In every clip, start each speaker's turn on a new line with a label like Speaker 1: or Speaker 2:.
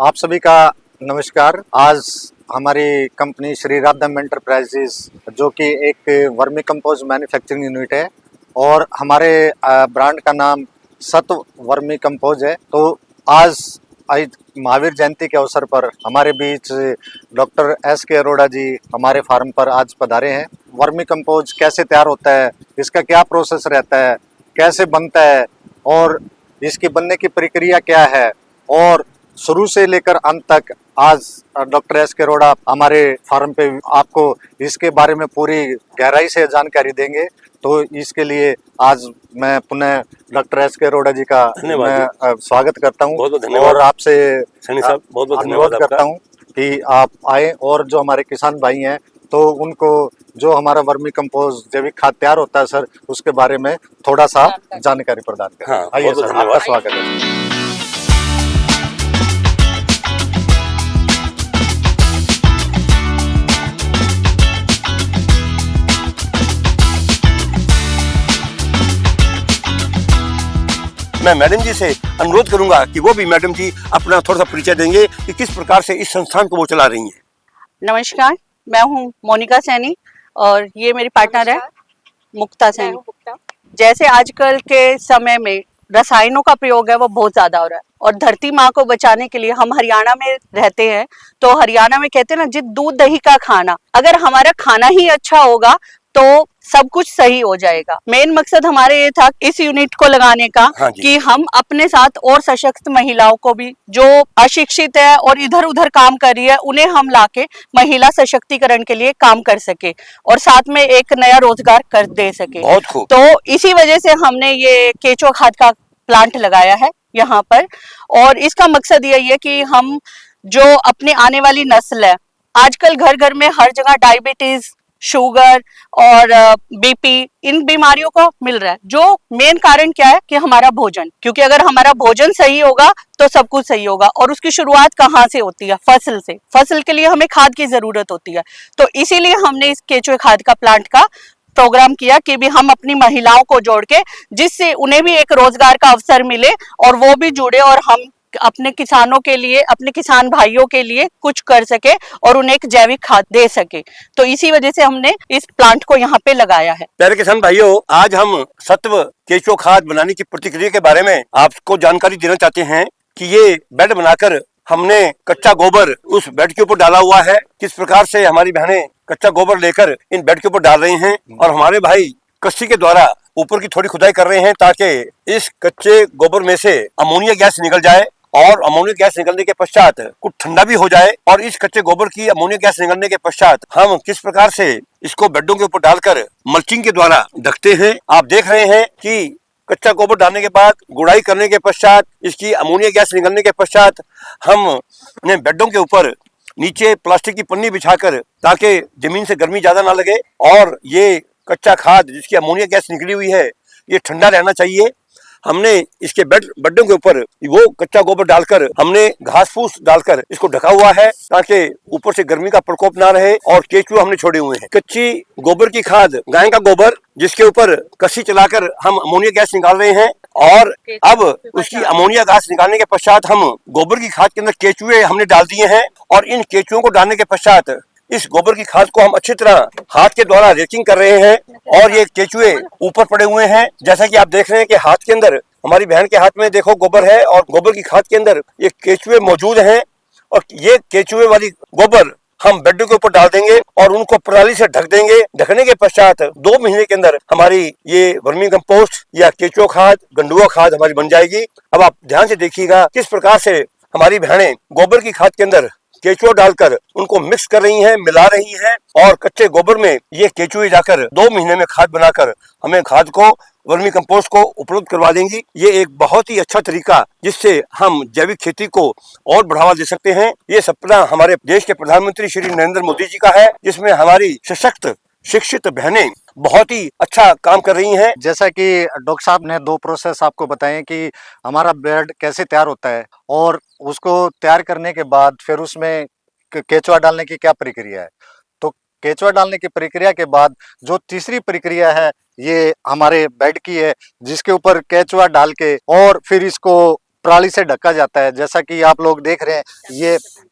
Speaker 1: आप सभी का नमस्कार। आज हमारी कंपनी श्री राधम एंटरप्राइजेस जो कि एक वर्मी कंपोज मैन्युफैक्चरिंग यूनिट है और हमारे ब्रांड का नाम सत्व वर्मी कंपोज है। तो आज महावीर जयंती के अवसर पर हमारे बीच डॉक्टर एस.के. अरोड़ा जी हमारे फार्म पर आज पधारे हैं। वर्मी कंपोज कैसे तैयार होता है, इसका क्या प्रोसेस रहता है, कैसे बनता है और इसकी बनने की प्रक्रिया क्या है और शुरू से लेकर अंत तक आज डॉक्टर एस.के. अरोड़ा हमारे फार्म पे आपको इसके बारे में पूरी गहराई से जानकारी देंगे। तो इसके लिए आज मैं पुनः डॉक्टर एस.के. अरोड़ा जी का मैं स्वागत करता हूं और आपसे
Speaker 2: बहुत
Speaker 1: अनुरोध करता हूं कि आप आए और जो हमारे किसान भाई हैं तो उनको जो हमारा वर्मी कंपोज जैविक खाद तैयार होता है सर, उसके बारे में थोड़ा सा जानकारी प्रदान करें।
Speaker 2: हाँ,
Speaker 1: आइए सर, आपका स्वागत है।
Speaker 2: मैं मैडम जी से अनुरोध करूंगा कि वो भी मैडम जी अपना थोड़ा सा परिचय देंगे कि किस प्रकार से इस संस्थान को वो चला रही हैं।
Speaker 3: नमस्कार, मैं हूं मोनिका सैनी और ये मेरी पार्टनर है मुक्ता सैनी। जैसे आजकल के समय में रसायनों का प्रयोग है वो बहुत ज्यादा हो रहा है और धरती माँ को बचाने के लिए हम हरियाणा में रहते हैं। तो हरियाणा में कहते हैं ना, जित दूध दही का खाना, अगर हमारा खाना ही अच्छा होगा तो सब कुछ सही हो जाएगा। मेन मकसद हमारे ये था इस यूनिट को लगाने का कि हम अपने साथ और सशक्त महिलाओं को भी, जो अशिक्षित है और इधर उधर काम कर रही है, उन्हें हम लाके महिला सशक्तिकरण के लिए काम कर सके और साथ में एक नया रोजगार कर दे सके।
Speaker 2: बहुत खूब।
Speaker 3: तो इसी वजह से हमने ये केचुआ खाद का प्लांट लगाया है यहाँ पर और इसका मकसद यही है कि हम जो अपने आने वाली नस्ल है, आजकल घर घर में हर जगह डायबिटीज, शुगर और बीपी, इन बीमारियों को मिल रहा है। जो मेन कारण क्या है कि हमारा भोजन, क्योंकि अगर हमारा भोजन सही होगा तो सब कुछ सही होगा। और उसकी शुरुआत कहाँ से होती है? फसल से। फसल के लिए हमें खाद की जरूरत होती है। तो इसीलिए हमने इस केचुए खाद का प्लांट का प्रोग्राम किया कि भी हम अपनी महिलाओं को जोड़ के, जिससे उन्हें भी एक रोजगार का अवसर मिले और वो भी जुड़े और हम अपने किसानों के लिए, अपने किसान भाइयों के लिए कुछ कर सके और उन्हें एक जैविक खाद दे सके। तो इसी वजह से हमने इस प्लांट को यहाँ पे लगाया है।
Speaker 2: प्यारे किसान भाइयों, आज हम सत्व केचुआ खाद बनाने की प्रक्रिया के बारे में आपको जानकारी देना चाहते हैं कि ये बेड बनाकर हमने कच्चा गोबर उस बेड के ऊपर डाला हुआ है। किस प्रकार से हमारी बहनें कच्चा गोबर लेकर इन बेड के ऊपर डाल रही हैं और हमारे भाई कस्सी के द्वारा ऊपर की थोड़ी खुदाई कर रहे हैं ताकि इस कच्चे गोबर में से अमोनिया गैस निकल जाए और अमोनिया गैस निकलने के पश्चात कुछ ठंडा भी हो जाए। और इस कच्चे गोबर की अमोनिया गैस निकलने के पश्चात हम किस प्रकार से इसको बेडों के ऊपर डालकर मल्चिंग के द्वारा ढकते हैं। आप देख रहे हैं कि कच्चा गोबर डालने के बाद गुड़ाई करने के पश्चात इसकी अमोनिया गैस निकलने के पश्चात हम बेडों के ऊपर नीचे प्लास्टिक की पन्नी बिछाकर, ताकि जमीन से गर्मी ज्यादा ना लगे और ये कच्चा खाद जिसकी अमोनिया गैस निकली हुई है ये ठंडा रहना चाहिए। हमने इसके बेडों के ऊपर वो कच्चा गोबर डालकर हमने घास फूस डालकर इसको ढका हुआ है ताकि ऊपर से गर्मी का प्रकोप ना रहे। और केचुआ हमने छोड़े हुए हैं। कच्ची गोबर की खाद, गाय का गोबर, जिसके ऊपर कस्सी चलाकर हम अमोनिया गैस निकाल रहे हैं और अब उसकी अमोनिया गैस निकालने के पश्चात हम गोबर की खाद के अंदर केचुए हमने डाल दिए हैं और इन केचुओं को डालने के पश्चात इस गोबर की खाद को हम अच्छी तरह हाथ के द्वारा रेकिंग कर रहे हैं और ये केचुए ऊपर पड़े हुए हैं। जैसा कि आप देख रहे हैं कि हाथ के अंदर, हमारी बहन के हाथ में देखो गोबर है और गोबर की खाद के अंदर ये केचुए मौजूद हैं और ये केचुए वाली गोबर हम बेडों के ऊपर डाल देंगे और उनको प्रणाली से ढक देंगे। ढकने के पश्चात 2 महीने के अंदर हमारी ये वर्मी कंपोस्ट या केचुआ खाद, गंडुआ खाद हमारी बन जाएगी। अब आप ध्यान से देखिएगा किस प्रकार से हमारी बहनें गोबर की खाद के अंदर केचुआ डालकर उनको मिक्स कर रही हैं, मिला रही हैं और कच्चे गोबर में ये केचुए जाकर 2 महीने में खाद बनाकर हमें खाद को, वर्मी कंपोस्ट को उपलब्ध करवा देंगी। ये एक बहुत ही अच्छा तरीका जिससे हम जैविक खेती को और बढ़ावा दे सकते हैं। ये सपना हमारे देश के प्रधानमंत्री श्री नरेंद्र मोदी जी का है, जिसमें हमारी सशक्त शिक्षित बहनें बहुत ही अच्छा काम कर रही हैं।
Speaker 1: जैसा कि डॉक्टर साहब ने 2 प्रोसेस आपको बताए कि हमारा बेड कैसे तैयार होता है और उसको तैयार करने के बाद फिर उसमें केचुआ डालने की क्या प्रक्रिया है। तो केचुआ डालने की प्रक्रिया के बाद जो तीसरी प्रक्रिया है ये हमारे बेड की है, जिसके ऊपर केचुआ डाल के और फिर इसको पराली से ढका जाता है। जैसा कि आप लोग देख रहे हैं,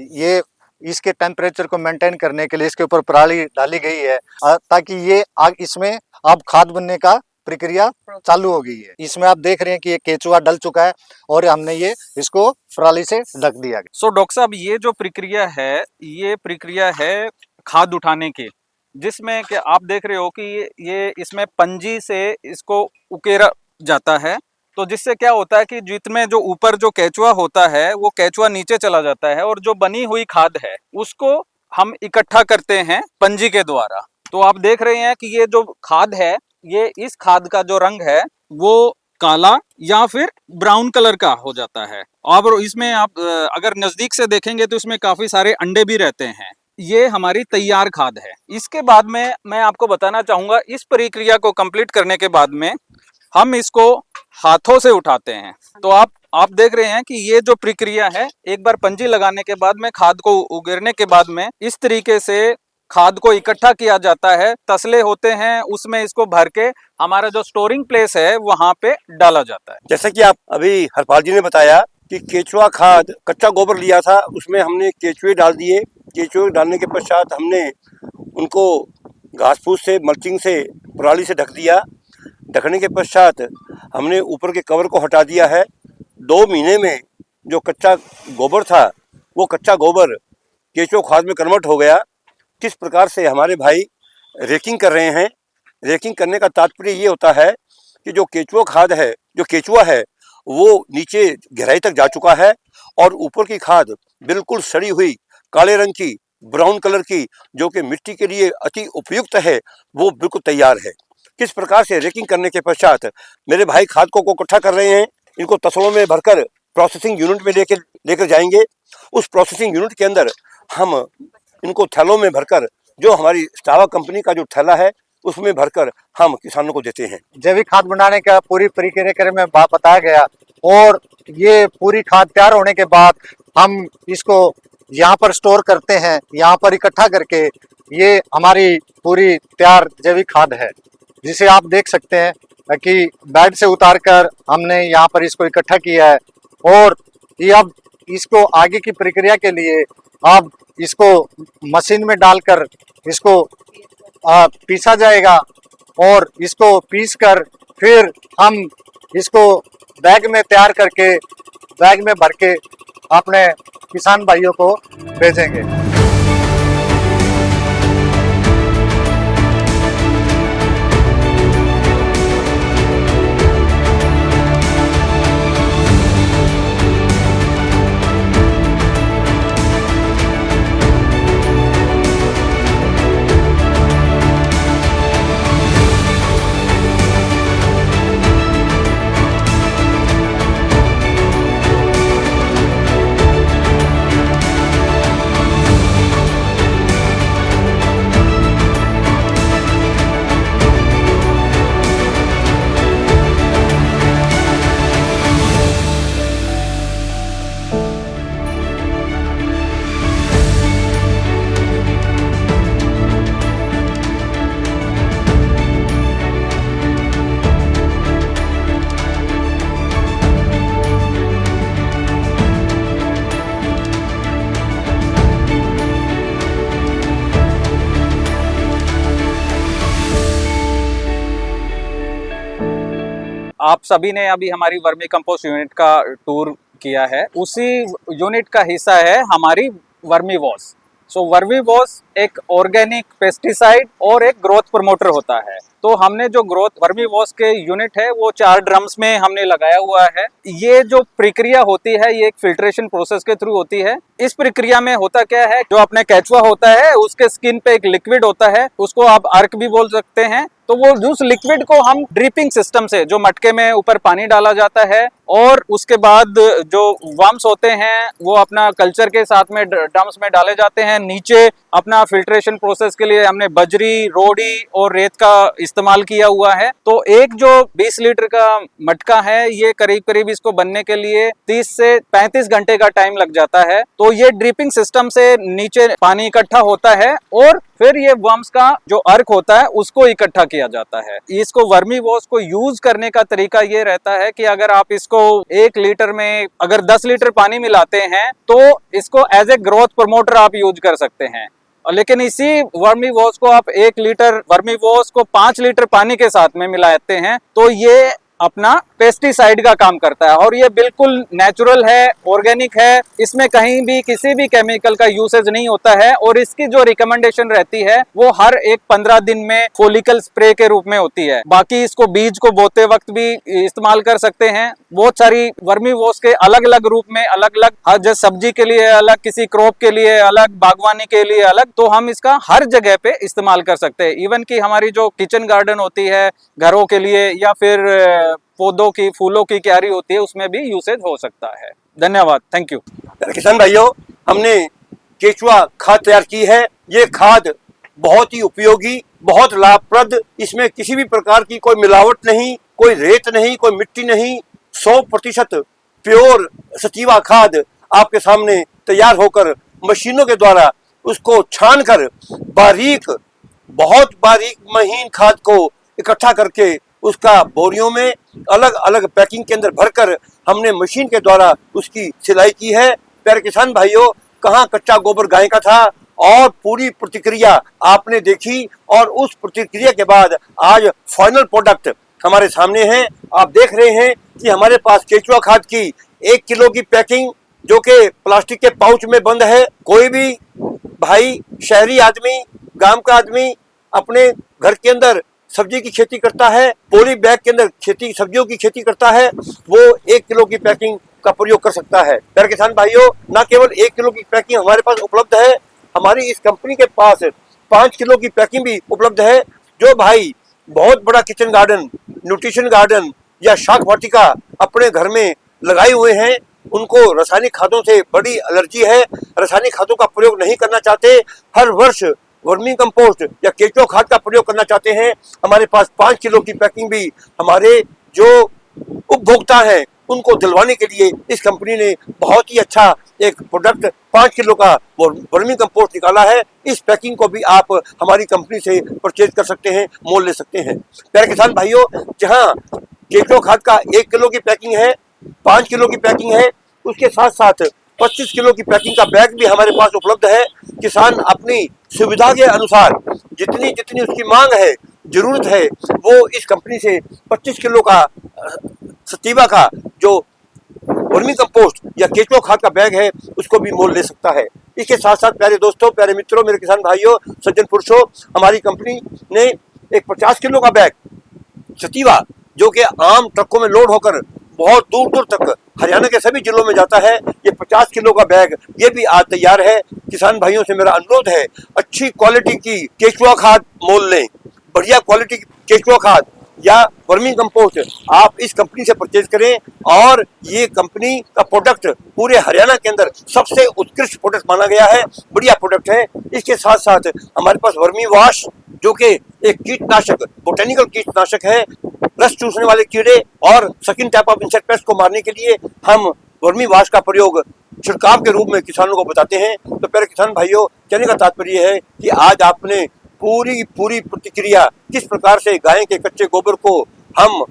Speaker 1: ये इसके टेम्परेचर को मेंटेन करने के लिए इसके ऊपर पराली डाली गई है, ताकि ये आग इसमें अब खाद बनने का प्रक्रिया चालू हो गई है। इसमें आप देख रहे हैं कि ये केचुआ डल चुका है और हमने ये इसको पराली से ढक दिया गया।
Speaker 4: सो डॉक्टर साहब, ये जो प्रक्रिया है, ये प्रक्रिया है खाद उठाने की, जिसमें कि आप देख रहे हो कि ये इसमें पंजी से इसको उकेरा जाता है। तो जिससे क्या होता है कि जितने जो ऊपर जो केचुआ होता है वो केचुआ नीचे चला जाता है और जो बनी हुई खाद है उसको हम इकट्ठा करते हैं पंजी के द्वारा। तो आप देख रहे हैं कि ये जो खाद है, ये इस खाद का जो रंग है वो काला या फिर ब्राउन कलर का हो जाता है। और इसमें आप अगर नजदीक से देखेंगे तो इसमें काफी सारे अंडे भी रहते हैं। ये हमारी तैयार खाद है। इसके बाद में मैं आपको बताना चाहूंगा, इस प्रक्रिया को कंप्लीट करने के बाद में हम इसको हाथों से उठाते हैं। तो आप देख रहे हैं कि ये जो प्रक्रिया है, एक बार पंजी लगाने के बाद में खाद को उगेरने के बाद में इस तरीके से खाद को इकट्ठा किया जाता है। तसले होते हैं, उसमें इसको भर के हमारा जो स्टोरिंग प्लेस है वहां पे डाला जाता है।
Speaker 2: जैसे कि आप अभी हरपाल जी ने बताया कि केचुआ खाद, कच्चा गोबर लिया था, उसमें हमने केचुए डाल दिए। केचुए डालने के पश्चात हमने उनको घास फूस से, मल्चिंग से, पराली से ढक दिया। ढकने के पश्चात हमने ऊपर के कवर को हटा दिया है। 2 महीने में जो कच्चा गोबर था वो कच्चा गोबर केचुआ खाद में कन्वर्ट हो गया। किस प्रकार से हमारे भाई रेकिंग कर रहे हैं। रेकिंग करने का तात्पर्य ये होता है कि जो केचुआ खाद है, जो केचुआ है, वो नीचे गहराई तक जा चुका है और ऊपर की खाद बिल्कुल सड़ी हुई काले रंग की, ब्राउन कलर की, जो कि मिट्टी के लिए अति उपयुक्त है, वो बिल्कुल तैयार है। किस प्रकार से रेकिंग करने के पश्चात मेरे भाई खाद को इकट्ठा कर रहे हैं। इनको तसलों में भरकर प्रोसेसिंग यूनिट में लेकर जाएंगे। उस प्रोसेसिंग यूनिट के अंदर हम इनको थैलों में भरकर, जो हमारी स्टावा कंपनी का जो थैला है उसमें भरकर हम किसानों को देते हैं।
Speaker 1: जैविक खाद बनाने का पूरी प्रक्रिया में बताया गया, और ये पूरी खाद तैयार होने के बाद हम इसको यहाँ पर स्टोर करते हैं। यहाँ पर इकट्ठा करके ये हमारी पूरी तैयार जैविक खाद है, जिसे आप देख सकते हैं कि बेड से उतार कर हमने यहाँ पर इसको इकट्ठा किया है। और ये अब इसको आगे की प्रक्रिया के लिए अब इसको मशीन में डालकर इसको पीसा जाएगा, और इसको पीस कर फिर हम इसको बैग में तैयार करके, बैग में भर के अपने किसान भाइयों को भेजेंगे।
Speaker 4: आप सभी ने अभी हमारी वर्मी कंपोस्ट यूनिट का टूर किया है। उसी यूनिट का हिस्सा है हमारी वर्मी वॉश। सो वर्मी वॉश एक ऑर्गेनिक पेस्टिसाइड और एक ग्रोथ प्रमोटर होता है। तो हमने जो ग्रोथ वर्मी वॉश के यूनिट है वो 4 ड्रम्स में हमने लगाया हुआ है। ये जो प्रक्रिया होती है ये एक फिल्ट्रेशन प्रोसेस के थ्रू होती है। इस प्रक्रिया में होता क्या है, जो अपने केचुआ होता है उसके स्किन पे एक लिक्विड होता है, उसको आप अर्क भी बोल सकते हैं। तो वो उस लिक्विड को हम ड्रिपिंग सिस्टम से, जो मटके में ऊपर पानी डाला जाता है और उसके बाद जो वर्म्स होते हैं वो अपना कल्चर के साथ में ड्रम्स में डाले जाते हैं। नीचे अपना फिल्ट्रेशन प्रोसेस के लिए हमने बजरी, रोड़ी और रेत का इस्तेमाल किया हुआ है। तो एक जो 20 लीटर का मटका है ये करीब करीब इसको बनने के लिए 30 से 35 घंटे का टाइम लग जाता है। तो ये ड्रिपिंग सिस्टम से नीचे पानी इकट्ठा होता है और फिर ये वर्म्स का जो अर्क होता है उसको इकट्ठा किया जाता है। इसको वर्मी वॉश को यूज करने का तरीका ये रहता है कि अगर आप इसको 1 लीटर में अगर 10 लीटर पानी मिलाते हैं तो इसको एज ए ग्रोथ प्रमोटर आप यूज कर सकते हैं। लेकिन इसी वर्मी वॉश को आप 1 लीटर वर्मी वॉश को 5 लीटर पानी के साथ में मिलाते हैं तो ये अपना पेस्टिसाइड का काम करता है और ये बिल्कुल नेचुरल है, ऑर्गेनिक है, इसमें कहीं भी किसी भी केमिकल का यूसेज नहीं होता है। और इसकी जो रिकमेंडेशन रहती है वो हर एक 15 दिन में फॉलिकल स्प्रे के रूप में होती है। बाकी इसको बीज को बोते वक्त भी इस्तेमाल कर सकते हैं। बहुत सारी वर्मी वॉश के अलग अलग रूप में अलग अलग, जैसे सब्जी के लिए अलग, किसी क्रॉप के लिए अलग, बागवानी के लिए अलग, तो हम इसका हर जगह पे इस्तेमाल कर सकते हैं। इवन की हमारी जो किचन गार्डन होती है घरों के लिए या फिर पौधों की, फूलों की क्यारी होती है, उसमें भी यूसेज हो सकता है। धन्यवाद, थैंक यू।
Speaker 2: किसान भाइयों, हमने केचुआ खाद तैयार की है। ये खाद बहुत ही उपयोगी, बहुत लाभप्रद, इसमें किसी भी प्रकार की कोई मिलावट नहीं, कोई रेत नहीं, कोई मिट्टी नहीं, 100% प्योर सचिवा खाद आपके सामने तैयार होकर मशीनों के द्वारा उसको छानकर बारीक, बहुत बारीक महीन खाद को इकट्ठा करके उसका बोरियों में अलग अलग पैकिंग के अंदर भरकर हमने मशीन के द्वारा उसकी सिलाई की है। प्यारे किसान भाइयों, कहाँ कच्चा गोबर गाय का था और पूरी प्रतिक्रिया आपने देखी और उस प्रतिक्रिया के बाद आज फाइनल प्रोडक्ट हमारे सामने है। आप देख रहे हैं कि हमारे पास केचुआ खाद की 1 किलो की पैकिंग जो कि प्लास्टिक के पाउच में बंद है। कोई भी भाई, शहरी आदमी, गांव का आदमी अपने घर के अंदर सब्जी की खेती करता है, पॉली बैग के अंदर सब्जियों की खेती करता है, वो 1 किलो की पैकिंग का प्रयोग कर सकता है। प्यारे किसान भाइयों, न केवल 1 किलो की पैकिंग हमारे पास उपलब्ध है, हमारी इस कंपनी के पास 5 किलो की पैकिंग भी उपलब्ध है। जो भाई बहुत बड़ा किचन गार्डन, न्यूट्रिशन गार्डन या शाक वाटिका अपने घर में लगाए हुए हैं, उनको रासायनिक खादों से बड़ी एलर्जी है, रासायनिक खादों का प्रयोग नहीं करना चाहते, हर वर्ष वर्मी कंपोस्ट या केचुआ खाद का प्रयोग करना चाहते हैं, हमारे पास 5 किलो की पैकिंग भी हमारे जो उपभोक्ता हैं उनको दिलवाने के लिए इस कंपनी ने बहुत ही अच्छा एक प्रोडक्ट 5 किलो का वर्मी कंपोस्ट निकाला है। इस पैकिंग को भी आप हमारी कंपनी से परचेज कर सकते हैं, मोल ले सकते हैं। प्यारे किसान भाइयों, जहां केचुआ खाद का 1 किलो की पैकिंग है, 5 किलो की पैकिंग है, उसके साथ साथ 25 किलो की पैकिंग का बैग भी हमारे पास उपलब्ध है। किसान अपनी सुविधा के अनुसार जितनी जितनी उसकी मांग है, जरूरत है, वो इस कंपनी से 25 किलो का सतीवा का जो वर्मी कंपोस्ट या केचुआ खाद का बैग है उसको भी मोल ले सकता है। इसके साथ साथ प्यारे दोस्तों, प्यारे मित्रों, मेरे किसान भाइयों, सज्जन पुरुषों, हमारी कंपनी ने एक 50 किलो का बैग सतीवा जो कि आम ट्रकों में लोड होकर बहुत दूर दूर तक हरियाणा के सभी जिलों में जाता है, ये 50 किलो का बैग ये भी आज तैयार है। किसान भाइयों से मेरा अनुरोध है, अच्छी क्वालिटी की केचुआ खाद मोल लें, बढ़िया क्वालिटी की केचुआ खाद या वर्मी कंपोस्ट आप इस कंपनी से परचेज करें और ये कंपनी का प्रोडक्ट पूरे हरियाणा के अंदर सबसे उत्कृष्ट प्रोडक्ट माना गया है, बढ़िया प्रोडक्ट है। इसके साथ साथ हमारे पास वर्मी वॉश जो कि एक कीटनाशक, बोटेनिकल कीटनाशक है, रस चूसने वाले कीड़े और sucking type of insect pest को मारने के लिए हम वर्मी वॉश का प्रयोग छिड़काव के रूप में किसानों को बताते हैं। तो प्यारे किसान भाइयों, कहने का तात्पर्य है कि आज आपने पूरी प्रतिक्रिया किस प्रकार से गाय के कच्चे गोबर को हम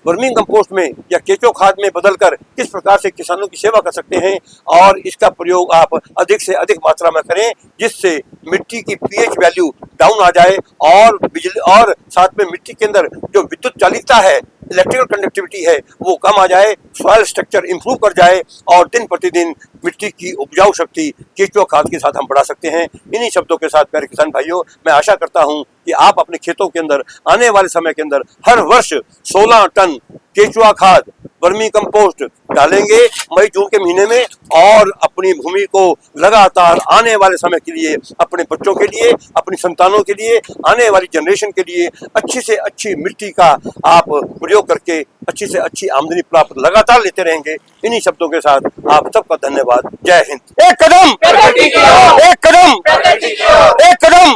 Speaker 2: वर्मी कंपोस्ट में या केचुआ खाद में बदलकर किस प्रकार से किसानों की सेवा कर सकते हैं और इसका प्रयोग आप अधिक से अधिक मात्रा में करें, जिससे मिट्टी की पीएच वैल्यू डाउन आ जाए और बिजली और साथ में मिट्टी के अंदर जो विद्युत चालिकता है, इलेक्ट्रिकल कंडक्टिविटी है, वो कम आ जाए, सॉइल स्ट्रक्चर इंप्रूव कर जाए और दिन प्रतिदिन मिट्टी की उपजाऊ शक्ति केचुआ खाद के साथ हम बढ़ा सकते हैं। इन्हीं शब्दों के साथ प्यारे किसान भाइयों, मैं आशा करता हूं कि आप अपने खेतों के अंदर आने वाले समय के अंदर हर वर्ष 16 टन केचुआ खाद वर्मी कंपोस्ट डालेंगे मई जून के महीने में और अपनी भूमि को लगातार आने वाले समय के लिए, अपने बच्चों के लिए, अपनी संतानों के लिए, आने वाली जनरेशन के लिए अच्छी से अच्छी मिट्टी का आप प्रयोग करके अच्छी से अच्छी आमदनी प्राप्त लगातार लेते रहेंगे। इन्हीं शब्दों के साथ आप सबका धन्यवाद। जय हिंद। एक कदम, एक कदम, एक कदम,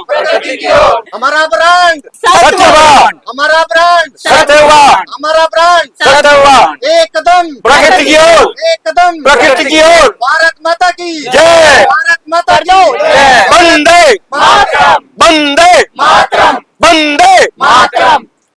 Speaker 1: हमारा ब्रांड
Speaker 2: सत्यवान,
Speaker 1: हमारा ब्रांड
Speaker 2: सत्यवान,
Speaker 1: हमारा ब्रांड
Speaker 2: सत्यवान,
Speaker 1: एक कदम
Speaker 2: प्रकृति की ओर,
Speaker 1: एक कदम
Speaker 2: प्रकृति की ओर,
Speaker 1: भारत माता की
Speaker 2: जय,
Speaker 1: भारत माता की
Speaker 2: वंदे
Speaker 1: मातरम।
Speaker 2: वंदे
Speaker 5: मातरम
Speaker 2: वंदे
Speaker 5: मातरम